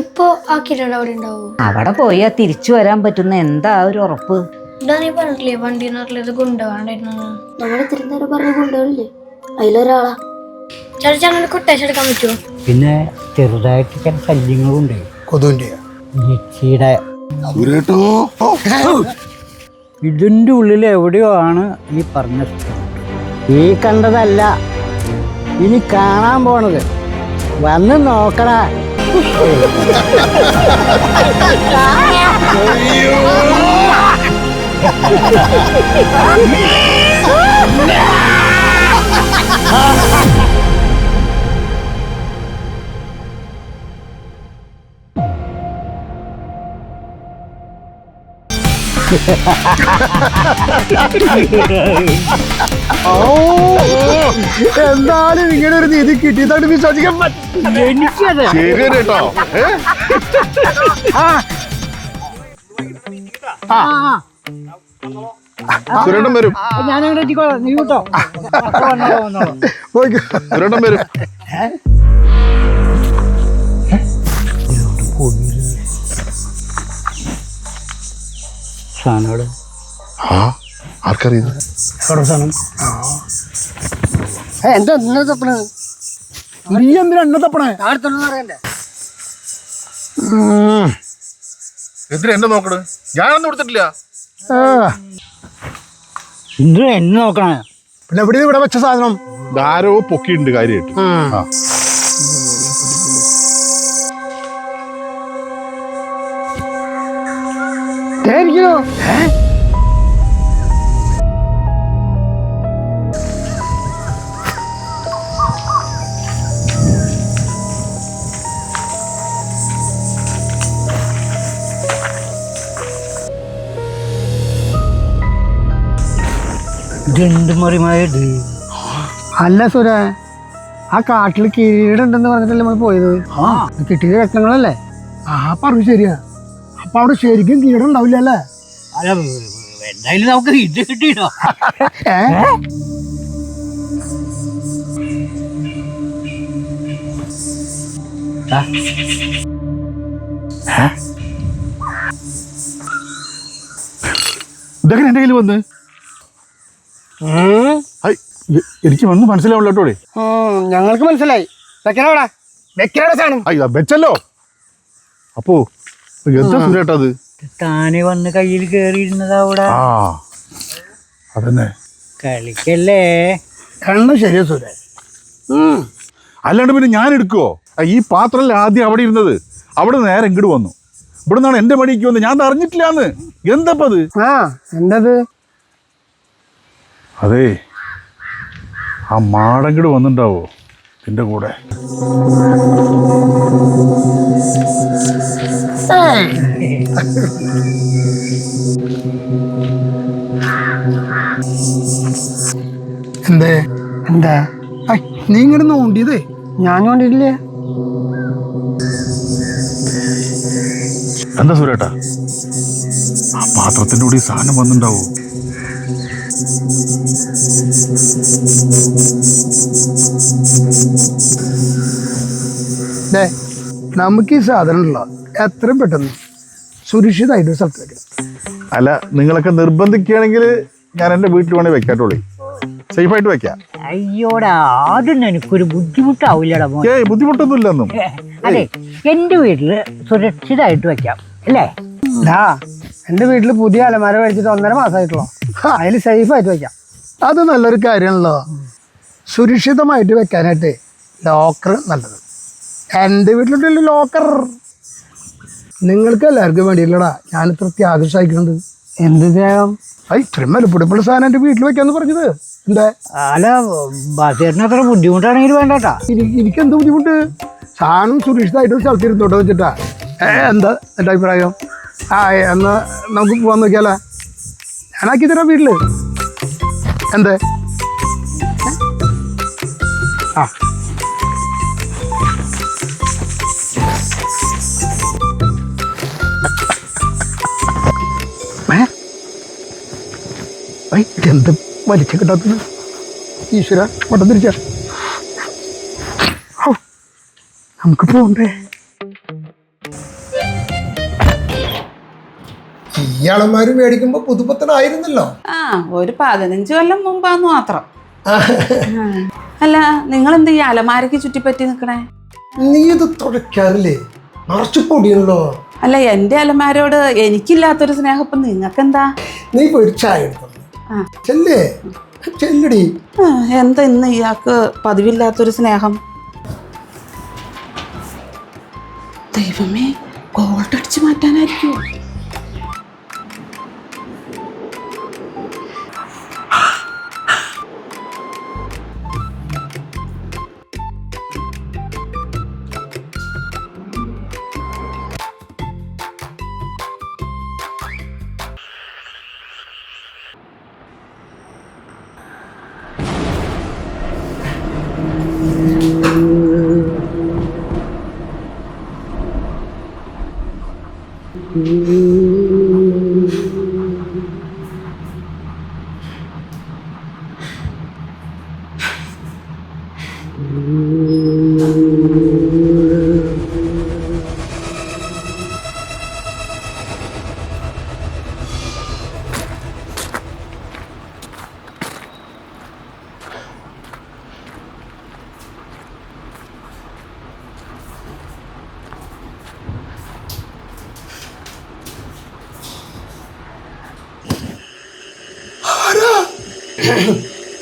ഇപ്പൊ ആക്കിയിട്ടുണ്ട് അവിടെ ഉണ്ടാവോ? അവിടെ പോയാ തിരിച്ചു വരാൻ പറ്റുന്ന എന്താ ഒരു ഉറപ്പ്? എന്താ നീ പറഞ്ഞില്ലേ വണ്ടി ഇത് കൊണ്ടുപോകാണ്ടായിരുന്നു? നമ്മളെ തിരുന്നേരം പറഞ്ഞ കൊണ്ടുപോകില്ലേ, അതിലൊരാളാ. ചേട്ടാ കൊട്ടേഷൻ എടുക്കാൻ പറ്റുമോ? പിന്നെ ചെറുതായിട്ട് ചില ശല്യങ്ങളുണ്ട്. കൊതുവിന്റെ ഇതിൻ്റെ ഉള്ളിൽ എവിടെയോ ആണ് ഈ പറഞ്ഞ സ്ഥലം. ഈ കണ്ടതല്ല, ഇനി കാണാൻ പോണത്. വന്ന് നോക്കണ. എന്തായാലും ഇങ്ങനെ ഒരു നീതി കിട്ടിയതായിട്ട് വിശ്വസിക്കാൻ എനിക്കത് സുരേട്ടൻ വരും. ഞാനങ്ങനെ എത്തിക്കോളാം, നീ കേട്ടോ. സുരേട്ടൻ വരും. സാധനം ആർക്കറിയത്? എന്താ എന്നെ തപ്പണേ? നീ എന്തിനാ എന്നെ തപ്പണേ? അറിയണ്ടേ? എന്തിനാ എന്നെ നോക്കണ്? ഞാനൊന്നും കൊടുത്തിട്ടില്ല. എന്തിനാ എന്നെ നോക്കണേ? പിന്നെ എവിടെ ഇവിടെ വെച്ച സാധനം ആരോ പൊക്കിയിട്ടുണ്ട് കാര്യമായിട്ട്. ഇതെന്ത് മറിമായത്? അല്ല സുര, ആ കാട്ടില് കീഴുണ്ടെന്ന് പറഞ്ഞിട്ടല്ലേ നമ്മൾ പോയത്. കിട്ടിയ രത്നങ്ങളല്ലേ? പറഞ്ഞു ശരിയാ. അപ്പൊ അവിടെ ശരിക്കും കീഴുണ്ടാവില്ല അല്ലേ? അല്ല, എന്തായാലും നമുക്ക് ഇത് കിട്ടിയോ? ഇതൊക്കെ എന്റെ കയ്യിൽ വന്ന് എനിക്ക് വന്ന് മനസ്സിലാവുള്ളൂട്ടോടെ. ഞങ്ങൾക്ക് മനസ്സിലായി. അയ്യോ വെച്ചല്ലോ. അപ്പോ എന്താ സുരേട്ടാ അത്? താനെ വന്ന് കയ്യിൽ കേറിയിരുന്നത് അവിടെ. അതന്നെ കളിക്കല്ലേ. കണ്ണ ശരിയാ സുര. അല്ലാണ്ട് പിന്നെ ഞാൻ എടുക്കുവോ? ഈ പാത്രമല്ല ആദ്യം അവിടെ ഇരുന്നത്. അവിടെ നേരെ ഇങ്ങോട്ട് വന്നു. ഇവിടെ നിന്നാണ് എന്റെ മടിക്ക് വന്ന്. ഞാൻ അറിഞ്ഞിട്ടില്ലാന്ന്. എന്തപ്പത്? എന്തത്? അതെ, ആ മാടങ്കിട് വന്നിണ്ടാവോ നിന്റെ കൂടെ? എന്തേ? എന്താ നീ ഇങ്ങനെ നോണ്ടിയതേ? ഞാൻ നോണ്ടിട്ടില്ലേ. എന്താ സുരേട്ടാ, ആ പാത്രത്തിന്റെ കൂടെ ഈ സാധനം വന്നിണ്ടാവോ? നമുക്ക് ഈ സാധനം ഉള്ള എത്രയും പെട്ടെന്ന് സുരക്ഷിതമായിട്ട് സ്ഥലത്ത് വെക്കണം. അല്ല, നിങ്ങളൊക്കെ നിർബന്ധിക്കുകയാണെങ്കിൽ ഞാൻ എൻ്റെ വീട്ടിൽ വേണേൽ വെക്കാത്തോളി. സേഫായിട്ട് വെക്കാം. അയ്യോടാ, അതൊന്നും എനിക്കൊരു ബുദ്ധിമുട്ടാവില്ലടാ. ബുദ്ധിമുട്ടൊന്നും ഇല്ലെന്നും. അതെ, എന്റെ വീട്ടില് സുരക്ഷിതമായിട്ട് വെക്കാം അല്ലേ? എന്റെ വീട്ടില് പുതിയ അലമാര മേടിച്ചിട്ട് 1.5 മാസമായിട്ടുള്ളൂ. അതിൽ സേഫായിട്ട് വെക്കാം. അത് നല്ലൊരു കാര്യമാണല്ലോ. സുരക്ഷിതമായിട്ട് വെക്കാനായിട്ട് ലോക്കർ നല്ലത്. എൻ്റെ വീട്ടിലുണ്ടല്ലോ ലോക്കർ. നിങ്ങൾക്ക് എല്ലാവർക്കും വേണ്ടിയില്ലടാ ഞാൻ ഇത്ര ത്യാഗം സഹിക്കുന്നുണ്ട്. എന്ത് ത്യാഗം? ഇത്രയും വിലപ്പിടിപ്പുള്ള സാധനം എൻ്റെ വീട്ടിൽ വെക്കാന്ന് പറഞ്ഞത്. എന്താ? അല്ല, ബസ്സിന് അത്ര ബുദ്ധിമുട്ടാണെങ്കിൽ വേണ്ടാ. എനിക്കെന്ത് ബുദ്ധിമുട്ട്? സാധനം സുരക്ഷിതമായിട്ട് സ്ഥലത്തിരുന്നോട്ട് വെച്ചിട്ടാ. എന്താ എൻ്റെ അഭിപ്രായം? എന്നാ നമുക്ക് പോവാൻ നോക്കിയാലോ? ഞാനാക്കി തരാം വീട്ടില്. എന്തേ? എന്ത് വലിച്ച കിട്ടാത്തത്? ഈശ്വര, വട്ടം തിരിച്ച. നമുക്ക് പോണ്ടേ? അലമാരി മേടിക്കുമ്പോ പുതുപ്പത്തനായിരുന്നല്ലോ. ആ ഒരു 15 കൊല്ലം മുമ്പാന്ന് മാത്രം. അല്ല നിങ്ങൾ എന്ത് ഈ അലമാരക്ക് ചുറ്റിപ്പറ്റി നിക്കണേ? നീ ഇത് തുടയ്ക്കാറില്ലേ? നിറച്ചു പൊടിയല്ലോ. അല്ല എന്റെ അലമാരോട് എനിക്കില്ലാത്തൊരു സ്നേഹം ഇപ്പൊ നിങ്ങക്കെന്താ? നീ പോയി ഒരു ചായ എടുത്തോ. ചെല്ലേ ചെല്ലടി. എന്താ ഇന്ന് ഇയാൾക്ക് പതിവില്ലാത്തൊരു സ്നേഹം? ദൈവമേ, ഗോൾഡ് അടിച്ചു മാറ്റാനായിരിക്കുമോ?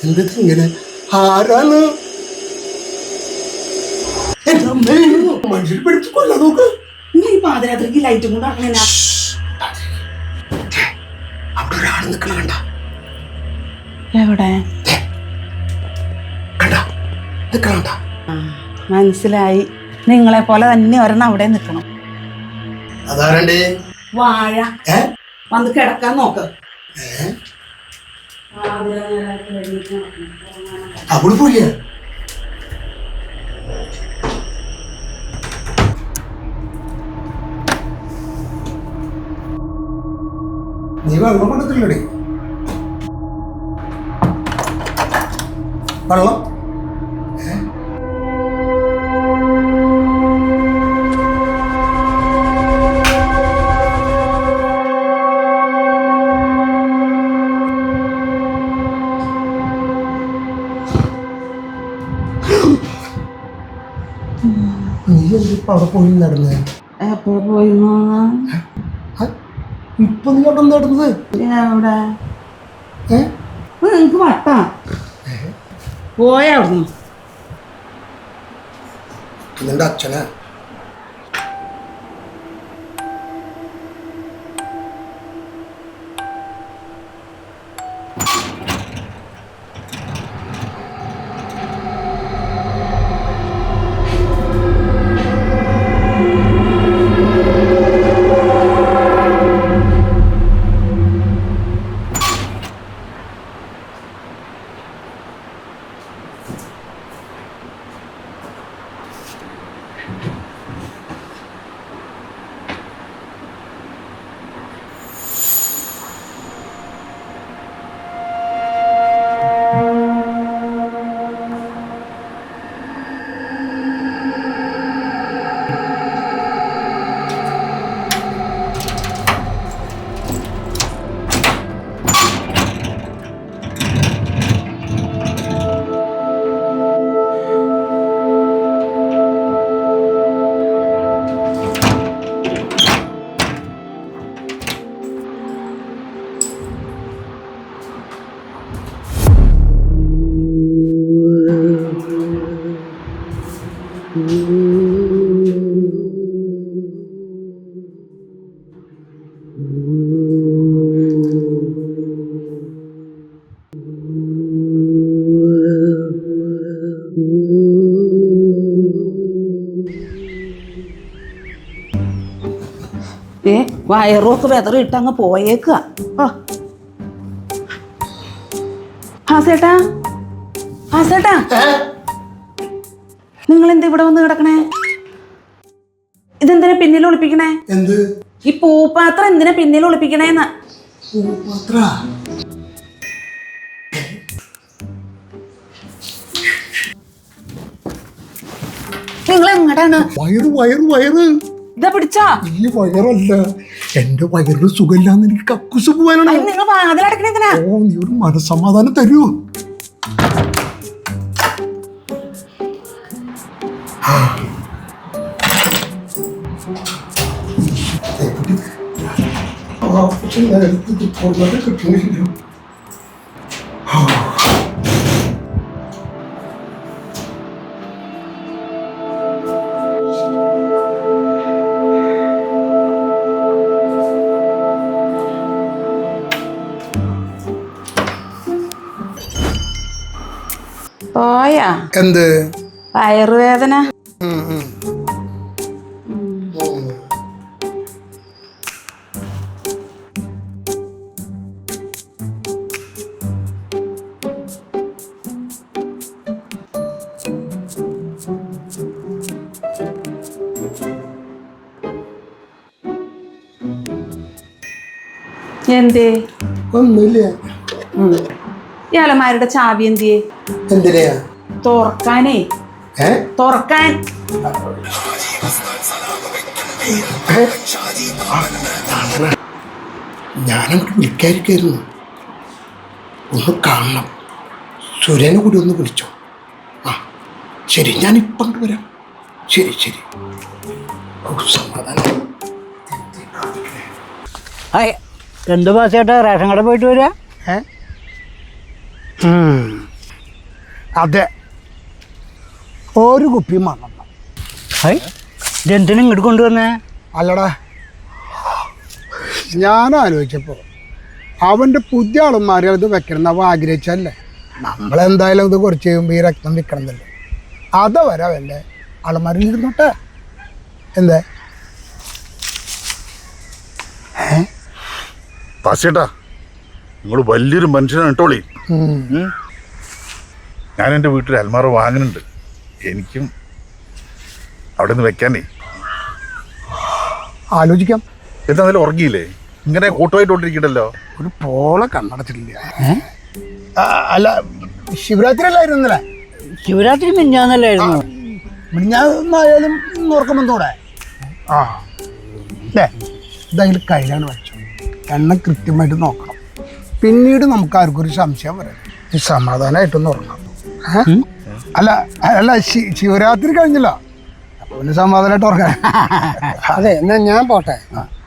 എന്താ ഇങ്ങനെ? ആരാണ്? മനുഷ്യർ പിടിച്ചു കൊല്ല നോക്ക്. ഈ പാതിരാത്രിക്ക് ലൈറ്റും കൊണ്ട് അങ്ങനെ അവിടെ ഒരാൾ നിക്കണ കണ്ട? എവിടെ? കണ്ട നിക്കണ കണ്ട? മനസ്സിലായി. നിങ്ങളെ പോലെ തന്നെ ഒരെണ്ണം അവിടെ നിൽക്കണം. അതാരണ്ടേ? വാഴ വന്ന് കിടക്കാൻ നോക്ക്. അവിടെ പോയ നീ വെള്ളം കൊടുത്തില്ലടി? വെള്ളം നീ എന്തിപ്പോ അവിടെ പോയി നടന്നത്? എപ്പോഴും പോയി ഇപ്പൊ നീ അവിടെ നടന്നത്? എവിടെ? നിങ്ങക്ക് വട്ടാ പോയ അവിടുന്ന്? നിന്റെ അച്ഛനാ? വയറൊക്കെ വെതറിട്ട് അങ്ങ് പോയേക്കുക. ഹാസേട്ടാ, ഹാസേട്ടാ, നിങ്ങൾ എന്താ ഇവിടെ വന്ന് കിടക്കണേ? ഇതെന്തിനാ പിന്നിൽ ഒളിപ്പിക്കണേ? എന്ത്? ഈ പൂപ്പാത്രം എന്തിനാ പിന്നിൽ ഒളിപ്പിക്കണേന്ന്? നിങ്ങൾ എങ്ങടാണ്? വയറ് വയറ് വയറ് ഇതാ പിടിച്ചാ. ഈ വയറല്ല, എന്റെ വയറിന് സുഖമില്ലാന്ന് എനിക്ക് കക്കൂസ് പോകാനാണ്. നിങ്ങൾ വാതിലടക്കണേന്തിനാ? ഓ, നീ ഒരു മനസമാധാനം തരൂ. കിട്ടുന്നില്ല. പോയാ എന്ത് വയറുവേദന? എന്തേ? ഒന്നുമില്ല. ഈ അലമാരുടെ ചാവി എന്തിയേ? എന്തിനാ? തുറക്കാനേ, തുറക്കാൻ. ഞാനങ്ങോട്ട് വിളിക്കാതിരിക്കായിരുന്നു. ഒന്ന് കാണണം. സുരനെ കൂടി ഒന്ന് വിളിച്ചോ. ആ ശരി, ഞാനിപ്പം അങ്ങോട്ട് വരാം. ശരി ശരി. സമാധാനം. എന്ത് പാസ്സേട്ടാ റേഷൻ കട പോയിട്ട് വരിക? അതെ, ഒരു കുപ്പി മണ്ണെണ്ണ. ഇതെന്തിനും ഇങ്ങോട്ട് കൊണ്ടുവന്നേ? അല്ലടാ, ഞാൻ ആലോചിച്ചപ്പോൾ അവൻ്റെ പുതിയ ആളുമാരെ ഇത് വെക്കണം അവ ആഗ്രഹിച്ചല്ലേ. നമ്മളെന്തായാലും ഇത് കുറച്ച് കഴിയുമ്പോൾ ഈ രക്തം വിൽക്കണമെന്നല്ലേ. അതുവരെ അവൻ്റെ ആളുമാരിൽ ഇരുന്നോട്ടെ. എന്തേ? പാസ്സേട്ടാ, നിങ്ങൾ വലിയൊരു മനുഷ്യനാണ് കേട്ടോളി. ഞാൻ എൻ്റെ വീട്ടിൽ അൽമാറ വാങ്ങുന്നുണ്ട്. എനിക്കും അവിടെ നിന്ന് വെക്കാനേ. ആലോചിക്കാം. എന്തായാലും ഉറങ്ങിയില്ലേ? ഇങ്ങനെ കൂട്ടമായിട്ടോണ്ടിരിക്കണ്ടല്ലോ. ഒരു പോളെ കണ്ണടച്ചിട്ടില്ല. അല്ല, ശിവരാത്രി അല്ലായിരുന്നല്ലേ? ശിവരാത്രി മിഞ്ഞാന്നല്ലായിരുന്നു. മിഞ്ഞാന്നായാലും ഉറക്കം വന്നൂടെ? ആ ഇതായാലും കയ്യിലാണ് വെച്ചോ. എണ്ണ കൃത്യമായിട്ട് നോക്കണം. പിന്നീട് നമുക്ക് ആർക്കും ഒരു സംശയം വരാം. ഈ സമാധാനമായിട്ടൊന്ന് ഉറങ്ങാം. അല്ല അല്ല, ശിവരാത്രി കഴിഞ്ഞല്ലോ, അപ്പൊ പിന്നെ സമാധാനമായിട്ട് ഉറങ്ങാം. അതെ, എന്നാ ഞാൻ പോട്ടെ.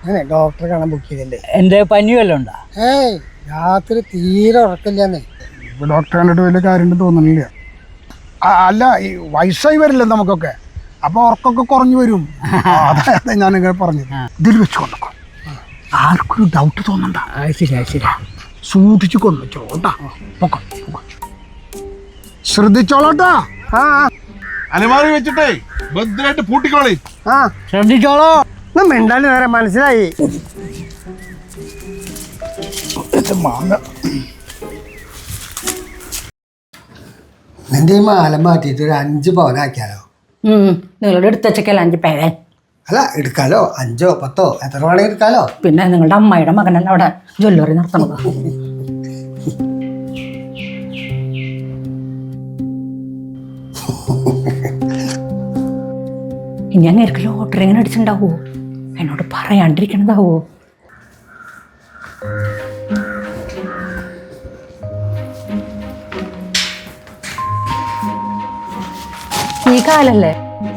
ഞാനേ ഡോക്ടറെ കാണാൻ ബുക്ക് ചെയ്തില്ലേ. എൻ്റെ പനി വല്ലതും ഉണ്ടോ? ഏയ്, രാത്രി തീരെ ഉറക്കില്ലാന്നേ. ഇപ്പൊ ഡോക്ടറെ കണ്ടിട്ട് വലിയ കാര്യം തോന്നുന്നില്ല. അല്ല, ഈ വയസ്സായി വരില്ല നമുക്കൊക്കെ, അപ്പൊ ഉറക്കൊക്കെ കുറഞ്ഞു വരും. അതെ ഞാനിങ്ങനെ പറഞ്ഞു. ഇതിൽ വെച്ച് കൊണ്ടോ, ആർക്കൊരു ഡൗട്ട് തോന്നണ്ട. ശരി ശരി, സൂക്ഷിച്ചു കൊണ്ടുവച്ചോട്ടാ. ശ്രദ്ധിച്ചോളോട്ടാ. അലമാറി വെച്ചിട്ടേ ഭദ്രമായിട്ട് പൂട്ടിക്കോളി. ശ്രദ്ധിച്ചോളോ. മിണ്ടാണ്ട് നേരെ മനസ്സിലായി. മാങ്ങ നിന്റെ ഈ മാല മാറ്റിയിട്ട് ഒരു 5 പവനാക്കിയാലോ? നിങ്ങളുടെ എടുത്തച്ചക്കല്ല 5 പേരൻ. അല്ല, എടുക്കാലോ. 5 ഓ 10 ഓ എത്ര വേണമെങ്കിൽ എടുക്കാലോ. പിന്നെ നിങ്ങളുടെ അമ്മായിയുടെ മകനല്ല അവിടെ ജ്വല്ലറി നടത്തണത്. ഇനി അങ്ങേർക്ക് ലോട്ടറി എങ്ങനെ അടിച്ചിട്ടുണ്ടാവോ? എന്നോട് പറയാണ്ടിരിക്കണതാവോ? ഈ കാലല്ലേ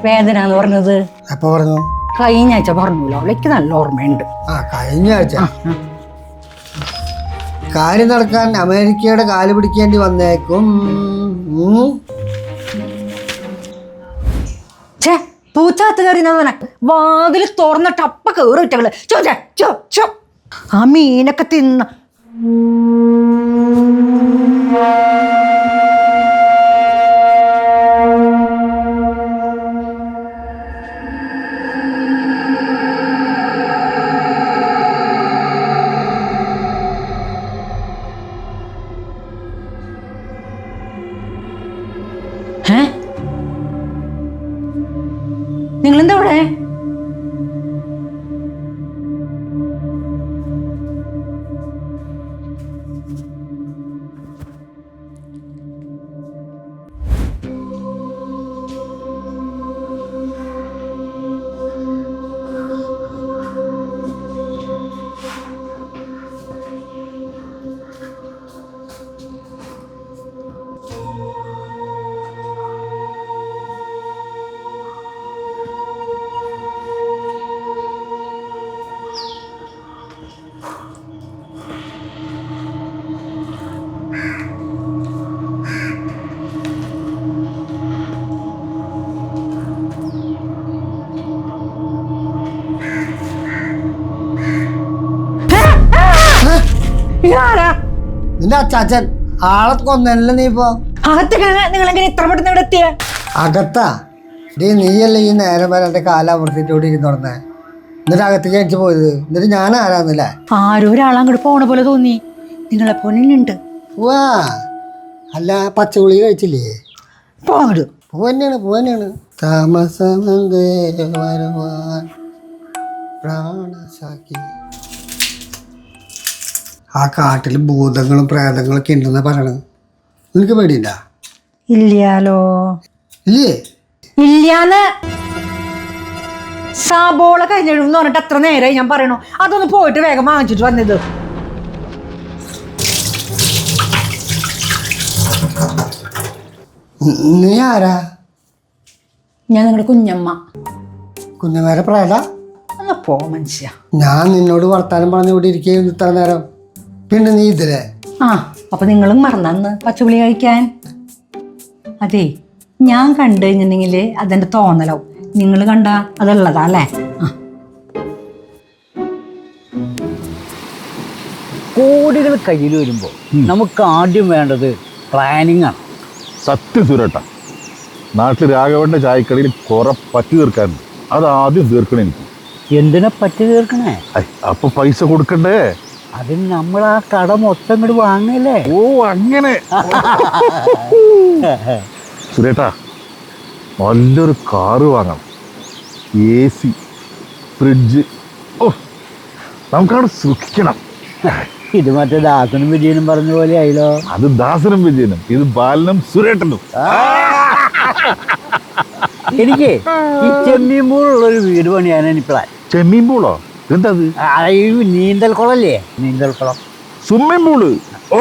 വേദന എന്ന് പറഞ്ഞത്? എപ്പോ പറഞ്ഞു? കഴിഞ്ഞ ആഴ്ച പറഞ്ഞല്ലോ. അവളേക്ക് നല്ല ഓർമ്മയുണ്ട്. കഴിഞ്ഞ ആഴ്ച. കാര്യം നടക്കാൻ അമേരിക്കയുടെ കാല് പിടിക്കേണ്ടി വന്നേക്കും. ഛേ, പൂച്ചാത്ത് കയറിനവനെ വാതിൽ തുറന്നിട്ട് അപ്പ കയറിട്ടവള് ആ മീനൊക്കെ തിന്ന. നിങ്ങളെന്താ ഇവിടെ? നിന്റെ അച്ചാച്ചൻ ആളെ കൊന്നല്ലേ നീ ഇപ്പൊ അകത്തേക്ക് നിങ്ങൾ എങ്ങനെ ഇത്ര പെട്ടെന്ന് ഇവിടെ എത്തിയ? അകത്താ നീയല്ലേ ഈ നേരം വരെ എന്റെ കാല അമർത്തിട്ടോടെ ഇരുന്നോടന്നേ, എന്നിട്ട് അകത്തേക്ക് അടിച്ചു പോയത്. എന്നിട്ട് ഞാൻ ആരാന്നല്ലേ? ആരോ ഒരാൾ അങ്ങോട്ട് പോണ പോലെ തോന്നി. നിങ്ങളെ പോലുണ്ട്. വാ അല്ല പച്ചഗുളി കഴിച്ചില്ലേ? പോങ്ങട് പൂവന്നെയാണ് താമസമന്തേ വരുവാൻ പ്രാണസാക്കി. ആ കാട്ടിൽ ഭൂതങ്ങളും പ്രേതങ്ങളൊക്കെ ഉണ്ടെന്നാ പറയണത്. നിനക്ക് പേടിയില്ല? ഇല്ലാലോ. ഇല്ലേ? ഇല്ലാന്ന് സാബോള കഴിഞ്ഞെഴുന്ന് പറഞ്ഞിട്ട് എത്ര നേരമായി ഞാൻ പറയണു. അതൊന്ന് പോയിട്ട് വേഗം വാങ്ങിച്ചിട്ട് വന്നത്. നീ ആരാ? ഞാൻ നിങ്ങളുടെ കുഞ്ഞമ്മ. കുഞ്ഞുമാരെ പ്രേത? ഒന്ന് പോ മനുഷ്യ. ഞാൻ നിന്നോട് വർത്താനം പറഞ്ഞ് ഇവിടെ ഇരിക്കുകയും ഇത്ര നേരം, പിന്നെ നീ ഇതിലെ. ആ അപ്പൊ നിങ്ങളും മറന്നു പച്ചപ്പുളി കഴിക്കാൻ. അതെ, ഞാൻ കണ്ടു കഴിഞ്ഞിട്ടുണ്ടെങ്കിൽ അതെന്റെ തോന്നലാവും. നിങ്ങൾ കണ്ട അതുള്ളതാ അല്ലേ? ആ കോടികൾ കയ്യിൽ വരുമ്പോൾ നമുക്ക് ആദ്യം വേണ്ടത് പ്ലാനിങ് ആണ്. സത്യം സുരേട്ട, നാട്ടിൽ രാഘവന്റെ ചായക്കടയിൽ കുറെ പറ്റി തീർക്കാറുണ്ട്. അത് ആദ്യം തീർക്കണം എനിക്ക്. എന്തിനാ പറ്റി തീർക്കണേ? അപ്പൊ പൈസ കൊടുക്കണ്ടേ? അതിന് നമ്മൾ ആ കട മൊത്തം ഇങ്ങോട്ട് വാങ്ങല്ലേ. ഓ അങ്ങനെ. സുരേട്ടാ, നല്ലൊരു കാറ് വാങ്ങണം, AC, ഫ്രിഡ്ജ്. ഓ നമുക്കവിടെ സുഖിക്കണം. ഇത് മറ്റേ ദാസനും വിജയനും പറഞ്ഞ പോലെ ആയില്ലോ. അത് ദാസനും വിജയനും, ഇത് ബാലനും സുരേട്ടനും. എനിക്ക് ഈ ചെമ്മീൻപൂളുള്ളൊരു വീട് പണിയാനാണ് പ്ലാൻ. ചെമ്മീൻ പൂളോ? എന്താ അത്? ഈ നീന്തൽ കുളല്ലേ, നീന്തൽ കുളം. Swimming pool? ഓ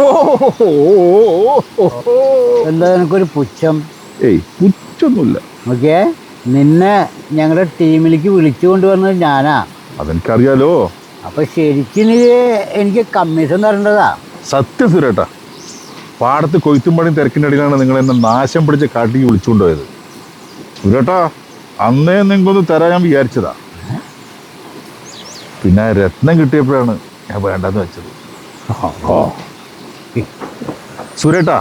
എന്താ നിനക്കൊരു പുച്ഛം? ഏയ് പുച്ഛൊന്നുമില്ല. ഓക്കെ, നിന്നെ ഞങ്ങളുടെ ടീമിലേക്ക് വിളിച്ചു കൊണ്ടുവന്നത് ഞാനാ. അതെനിക്കറിയാലോ. അപ്പൊ ശരിക്കും നീ എനിക്ക് കമ്മീഷൻ തരേണ്ടതാ. സത്യം സുരേട്ടാ, പാടത്ത് കൊയ്ത്തും പണിയും തിരക്കിൻ്റെ ഇടയിലാണ് നിങ്ങൾ എന്നെ നാശം പിടിച്ച കാട്ടിക്ക് വിളിച്ചുകൊണ്ടുപോയത്. സുരേട്ടാ, അന്നേ നിങ്ങൾക്കൊന്ന് തരാൻ ഞാൻ വിചാരിച്ചതാ. പിന്നെ രത്നം കിട്ടിയപ്പോഴാണ് ഞാൻ വേണ്ടെന്ന് വെച്ചത്. സുരേട്ടാ,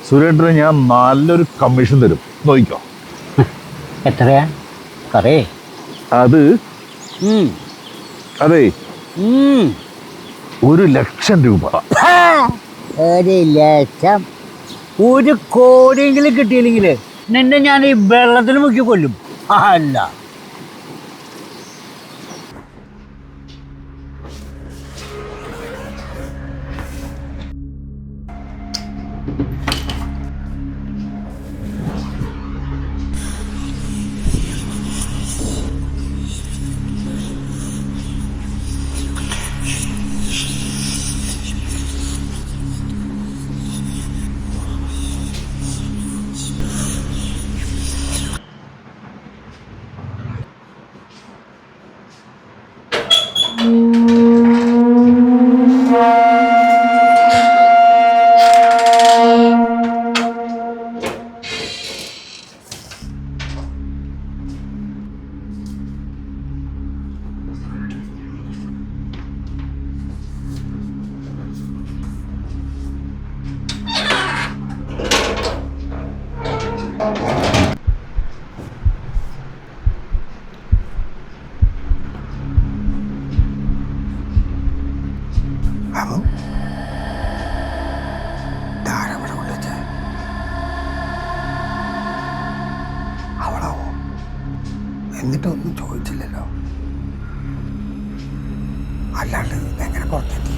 സുരേട്ടന് ഞാൻ നല്ലൊരു കമ്മീഷൻ തരും, നോക്കിക്കോ. എത്രയാ? പറയേ. അത് അതെ, 1,00,000 രൂപ. 1,00,000? 1 കോടിയെങ്കിലും കിട്ടിയില്ലെങ്കിൽ നിന്നെ ഞാൻ ഈ വെള്ളത്തിൽ മുക്കി കൊല്ലും. അല്ല, അവളാവോ? എന്നിട്ടൊന്നും ചോദിച്ചില്ലല്ലോ. അല്ലാണ്ട് എങ്ങനെ പുറത്തെത്തി?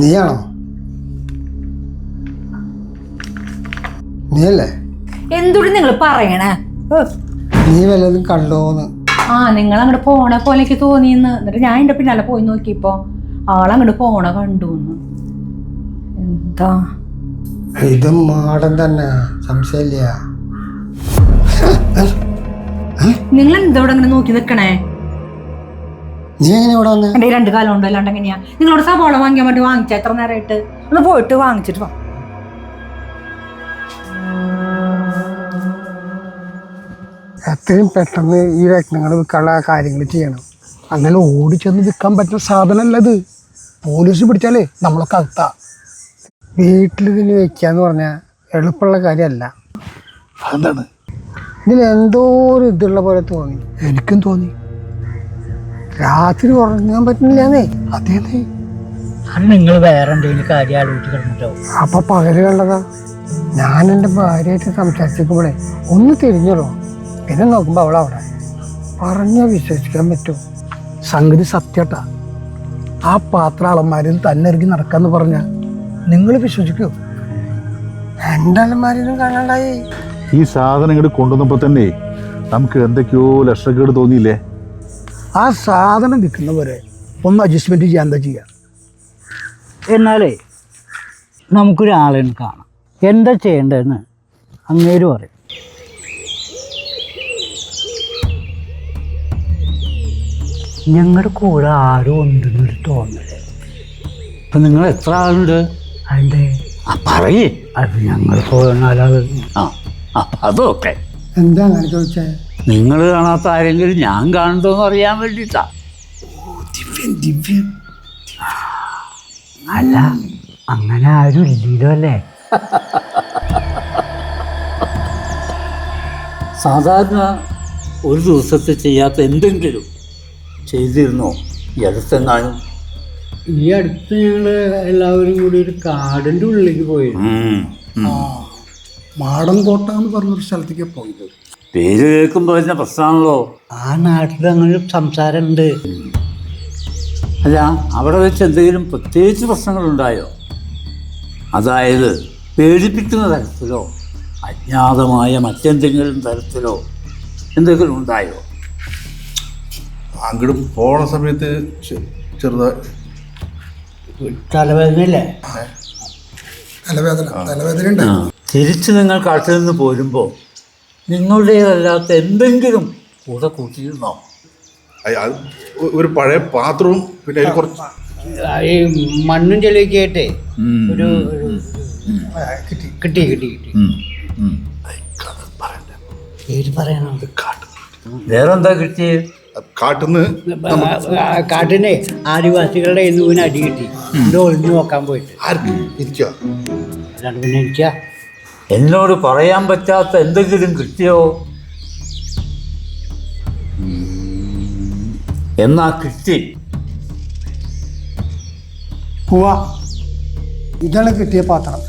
നീയാണോ? നീയല്ലേ? എന്തുകൊണ്ട് നിങ്ങൾ പറയണേ? നീ വല്ലതും കണ്ടോന്ന്? ആ നിങ്ങൾ അങ്ങോട്ട് പോണ പോലെ എനിക്ക് തോന്നിയെന്ന്. എന്നിട്ട് ഞാൻ എന്റെ പിന്നാലെ പോയി നോക്കിയപ്പോ ആളങ്ങോട്ട് പോണ കണ്ടുന്ന്. എന്താ ഇത് മാടൻ തന്നെ, സംശയമില്ല. നിങ്ങൾ എന്താ ഇവിടെ അങ്ങനെ നോക്കി നിക്കണേ? നീ എങ്ങനെ ഇവിടെ വന്നേ? എൻ്റെ 2 കാലം ഉണ്ടോ അല്ലാണ്ട് എങ്ങനെയാ? നിങ്ങളോട് സവാള വാങ്ങിക്കാൻ വേണ്ടി വാങ്ങിച്ചാ എത്ര നേരമായിട്ട്? ഒന്ന് പോയിട്ട് വാങ്ങിച്ചിട്ട് വാ. എത്രയും പെട്ടെന്ന് ഈ രത്നങ്ങൾ വിൽക്കാനുള്ള കാര്യങ്ങൾ ചെയ്യണം. അങ്ങനെ ഓടിച്ചെന്ന് വിൽക്കാൻ പറ്റുന്ന സാധനമല്ലത്. പോലീസ് പിടിച്ചാലേ നമ്മളൊക്കെ അകത്താ. വീട്ടിൽ ഇതിന് വെക്കാന്ന് പറഞ്ഞാൽ എളുപ്പമുള്ള കാര്യമല്ല. എന്താണ് ഇതിൽ എന്തോ ഒരു ഇതുള്ള പോലെ തോന്നി. എനിക്കും തോന്നി. രാത്രി ഉറങ്ങാൻ പറ്റുന്നില്ലാന്നേ. അതേന്നേ. അത് നിങ്ങൾ വേറെ എന്തെങ്കിലും കാര്യം ആലോചിച്ച് കിടന്നിട്ടോ? അപ്പൊ പകല് കണ്ടതാ. ഞാൻ എൻ്റെ ഭാര്യയായിട്ട് സംസാരിച്ചപ്പോഴേ ഒന്ന് തിരിഞ്ഞല്ലോ. പിന്നെ നോക്കുമ്പോ അവളവിടെ. പറഞ്ഞാൽ വിശ്വസിക്കാൻ പറ്റുമോ? സംഗതി സത്യട്ടാ. ആ പാത്ര അളന്മാരിൽ തന്നെ ഇറങ്ങി നടക്കാന്ന് പറഞ്ഞ നിങ്ങൾ വിശ്വസിക്കോ? എൻ്റെ അലമാരിലും കാണാണ്ടായി. ഈ സാധനം ഇങ്ങോട്ട് കൊണ്ടുവന്നപ്പോൾ തന്നെ നമുക്ക് എന്തൊക്കെയോ ലക്ഷക്കേട് തോന്നിയില്ലേ? ആ സാധനം വിൽക്കുന്നവരെ ഒന്ന് അഡ്ജസ്റ്റ്മെന്റ് ചെയ്യാൻ എന്താ ചെയ്യാ? എന്നാലേ നമുക്കൊരാളെ കാണാം. എന്താ ചെയ്യേണ്ടതെന്ന് അങ്ങേര് പറയും. ഞങ്ങളുടെ കൂടെ ആരും ഉണ്ടെന്നൊരു തോന്നല്. ഇപ്പം നിങ്ങൾ എത്ര ആളുണ്ട്? അതിൻ്റെ പറയേ. അത് ഞങ്ങൾ പോയാലത് അതൊക്കെ എന്താ അങ്ങനെ ചോദിച്ചേ? നിങ്ങൾ കാണാത്ത ആരെങ്കിലും ഞാൻ കാണുന്നോന്ന് അറിയാൻ വേണ്ടിയിട്ടാ. അല്ല, അങ്ങനെ ആരും ഇല്ലല്ലോ അല്ലേ? സാധാരണ ഒരു ദിവസത്തെ ചെയ്യാത്ത എന്തെങ്കിലും ചെയ്തിരുന്നോ ഈ അടുത്തെങ്ങാനും? ഈ അടുത്ത് ഞങ്ങൾ എല്ലാവരും കൂടി ഒരു കാടിൻ്റെ ഉള്ളിലേക്ക് പോയിരുന്നു. മാടൻ കോട്ട എന്ന് പറഞ്ഞൊരു സ്ഥലത്തേക്ക് പോയത്. പേര് കേൾക്കുമ്പോൾ തന്നെ പ്രശ്നമാണല്ലോ. ആ നാട്ടിൽ അങ്ങനെ സംസാരമുണ്ട്. അല്ല, അവിടെ വെച്ച് എന്തെങ്കിലും പ്രത്യേകിച്ച് പ്രശ്നങ്ങളുണ്ടായോ? അതായത് പേടിപ്പിക്കുന്ന തരത്തിലോ അജ്ഞാതമായ മറ്റെന്തെങ്കിലും തരത്തിലോ എന്തെങ്കിലും ഉണ്ടായോ? അങ്ങോട്ട് പോണ സമയത്ത് ചെറുതായി തലവേദനയല്ലേ? തലവേദന ഉണ്ട്. തിരിച്ച് നിങ്ങൾ കാട്ടിൽ നിന്ന് പോരുമ്പോൾ നിങ്ങളുടേതല്ലാത്ത എന്തെങ്കിലും കൂടെ കൂട്ടിയിരുന്നോ? ഒരു പഴയ പാത്രവും പിന്നെ അതിൽ കുറച്ച് ഈ മണ്ണും ചെളിയൊക്കെ ആയിട്ടേ ഒരു കിട്ടി പേര് പറയണം. വേറെന്താ കിട്ടിയത്? കാട്ടുന്ന് കാട്ടിനെ ആദിവാസികളുടെ ഇന്ന് അടി കിട്ടി. എന്തോ ഒളിഞ്ഞു നോക്കാൻ പോയിട്ട്. ആർക്ക് ഇരിക്കുക? അല്ലാണ്ട് പിന്നെ എനിക്കാ എന്നോട് പറയാൻ പറ്റാത്ത എന്തെങ്കിലും കിട്ടിയോ? എന്നാ കിട്ടി. പോവാ. ഇതാണ് കിട്ടിയ പാത്രം.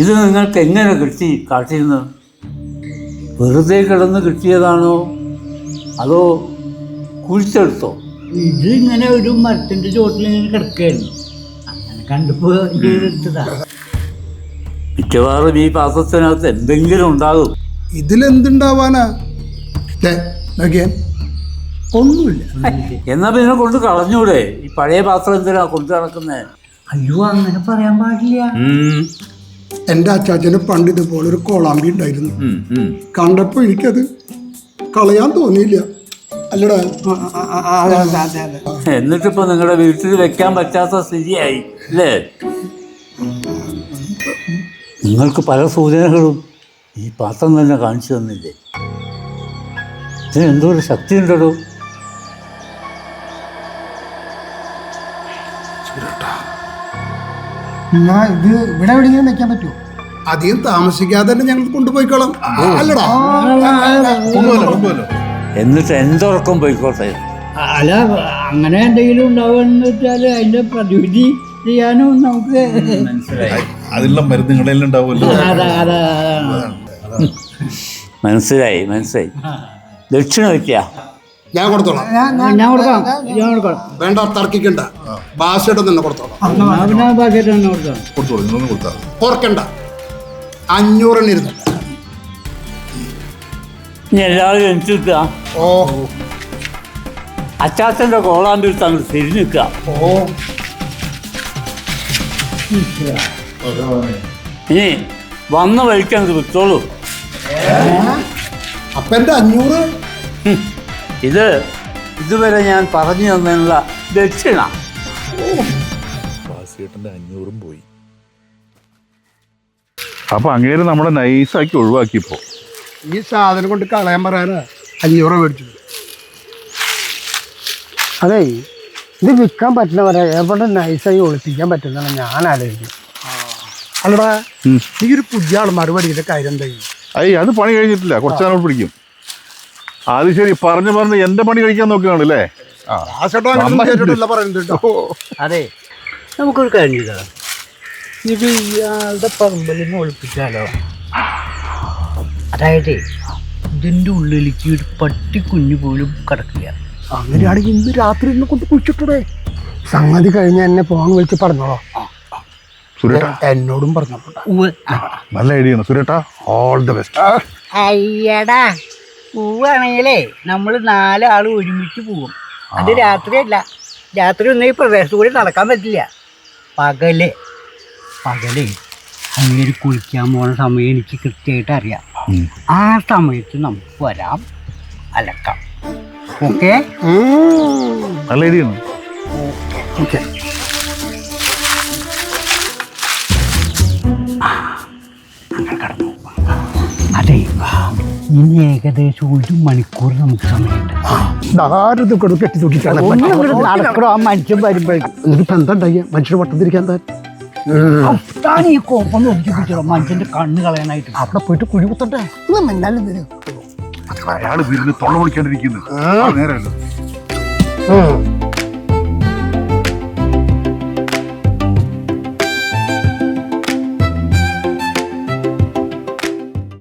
ഇത് നിങ്ങൾക്ക് എങ്ങനെ കിട്ടി? കാട്ടിൽ നിന്ന് വെറുതെ കിടന്ന് കിട്ടിയതാണോ അതോ കുഴിച്ചെടുത്തോ? ഇത് ഇങ്ങനെ ഒരു മരത്തിന്റെ ചോട്ടിൽ ഇങ്ങനെ കിടക്കുകയായിരുന്നു. അങ്ങനെ കണ്ടപ്പോ എടുത്തതാ. മിക്കവാറും ഈ പാത്രത്തിനകത്ത് എന്തെങ്കിലും ഉണ്ടാകും. ഇതിലെന്തുണ്ടാവാനാ? നോക്കിയാ ഒന്നുമില്ല. എന്നാ പിന്നെ കൊണ്ട് കളഞ്ഞൂടെ? ഈ പഴയ പാത്രം എന്തിനാ കൊണ്ടു നടക്കുന്നത്? അയ്യോ, അങ്ങനെ പറയാൻ പാടില്ല. എൻ്റെ അച്ചാച്ചന് പണ്ട് ഇതുപോലെ ഒരു കോളാമ്പി ഉണ്ടായിരുന്നു. കണ്ടപ്പോ എനിക്കത് കളയാൻ തോന്നിയില്ല. അല്ലടാ? എന്നിട്ടിപ്പോ നിങ്ങളുടെ വീട്ടിൽ വെക്കാൻ പറ്റാത്ത സ്ഥിതിയായി അല്ലേ? നിങ്ങൾക്ക് പല സൂചനകളും ഈ പാത്രം തന്നെ കാണിച്ചു തന്നില്ലേ? ഇതിന് എന്തോ ഒരു ശക്തി ഉണ്ടോ? ഇത് ഇവിടെ എവിടെയെങ്കിലും വെക്കാൻ പറ്റുമോ? അധികം താമസിക്കാതെ തന്നെ ഞങ്ങൾ കൊണ്ടുപോയിക്കോളാം. അല്ലടാ? എന്നിട്ട് എന്തുറക്കം പോയിക്കോട്ടെ. അല്ല, അങ്ങനെ എന്തെങ്കിലും ഉണ്ടാവുകയെന്ന് വെച്ചാൽ അതിന്റെ പ്രതിവിധി ചെയ്യാനും നമുക്ക് അതിലുള്ള മരുന്നുകളെല്ലാം ഉണ്ടാവുമല്ലോ. മനസ്സിലായി. ദക്ഷിണ വയ്ക്കുക. ഞാൻ കൊടുത്തോളാം. ഞാൻ കൊടുക്കാം. വേണ്ട, തർക്കിക്കണ്ട. ഭാഷയുടെ തന്നെ കൊടുത്തോളാം. കൊടുത്തോളൂ, നിങ്ങളൊന്ന് കൊടുത്താൽ ഓർക്കണ്ട. 500 ഇരുന്നു. ഇനി എല്ലാവരും എനിക്ക് നിൽക്കുക. ഓ അച്ചാച്ചൻ്റെ കോളാമ്പിൽ തങ്ങൾ തിരിഞ്ഞു നിൽക്കുക. ഓ ഇനി വന്ന വഴിക്ക് അങ്ങ് വിട്ടോളൂ. അപ്പൊ എന്റെ 500 ഇത് ഇതുവരെ ഞാൻ പറഞ്ഞു തന്നുള്ള ദക്ഷിണ. വാസിയേട്ടൻ്റെ 500 പോയി. അപ്പൊ അങ്ങേര് നമ്മളെ നൈസാക്കി ഒഴിവാക്കിയപ്പോ ഈ സാധനം കൊണ്ട് കളയാൻ പറയാനാ 500 മേടിച്ചത്. അതെ, ഇത് വിൽക്കാൻ പറ്റുന്നവരെ എവിടെ നൈസായി ഒളിപ്പിക്കാൻ പറ്റുന്നതാണ് ഞാൻ ആലോചിക്കുന്നത്. അല്ലടാ, നീ ഒരു പുതിയ ആൾമാർ പഠിക്കുന്ന കാര്യം എന്തായി? അത് പണി കഴിഞ്ഞിട്ടില്ല, കുറച്ച് നാൾ പിടിക്കും. അത് ശരി, പറഞ്ഞ് എന്റെ പണി കഴിക്കാൻ നോക്കുകയാണല്ലേ? അതെ, നമുക്കൊരു കാര്യം ചെയ്താൽ ഇത് ഇയാളുടെ പറമ്പിൽ നിന്ന് ഒളിപ്പിച്ചാലോ? അതായത് ഇതിൻ്റെ ഉള്ളിലേക്ക് ഒരു പട്ടി കുഞ്ഞു പോലും കിടക്കില്ല. അങ്ങനെയാണെങ്കിൽ ഇന്ന് രാത്രി ഇന്ന് കൊണ്ട് കുഴിച്ചിട്ടേ. സംഗതി കഴിഞ്ഞ എന്നെ ഫോൺ വിളിച്ച് പറഞ്ഞോളോ. സുരേട്ടാ, എന്നോടും പറഞ്ഞോളൂ. നല്ല ഐഡിയ ആണ് സുരേട്ടാ. All the best. അയ്യടാ, പോവുകയാണെങ്കിലേ നമ്മൾ 4 ആൾ ഒരുമിച്ച് പോവും. അത് രാത്രിയല്ല. രാത്രി ഒന്നും ഈ പ്രദേശത്ത് കൂടി നടക്കാൻ പറ്റില്ല. പകല് അങ്ങനെ കുളിക്കാൻ പോണ സമയം എനിക്ക് കൃത്യമായിട്ട് അറിയാം. ആ സമയത്ത് നമുക്ക് വരാം, അലക്കാം. ഓക്കെ? നല്ല ഐഡിയ ആണ്. ഓക്കെ. അതെ, ഇനി ഏകദേശം 1 മണിക്കൂർ നമുക്ക് സമയമുണ്ട്. ധാരാളം കൂടെ കെട്ടി തൂക്കിട്ടാണ് നടക്കണോ ആ മനുഷ്യൻ വരുമ്പോഴേക്കും. എന്നിട്ട് എന്താ ഉണ്ടാക്കിയ മനുഷ്യർ വട്ടത്തിരിക്കാൻ താൻ താൻ ഈ കോപ്പം നോക്കി പിടിച്ചോ മനുഷ്യന്റെ കണ്ണ് കളയാനായിട്ട്. അവിടെ പോയിട്ട് കുഴി കുത്തട്ടെ. അയാള് വീടിന് തൊള്ള വിളിക്കാണ്ടിരിക്കുന്നു. നേരമല്ലോ.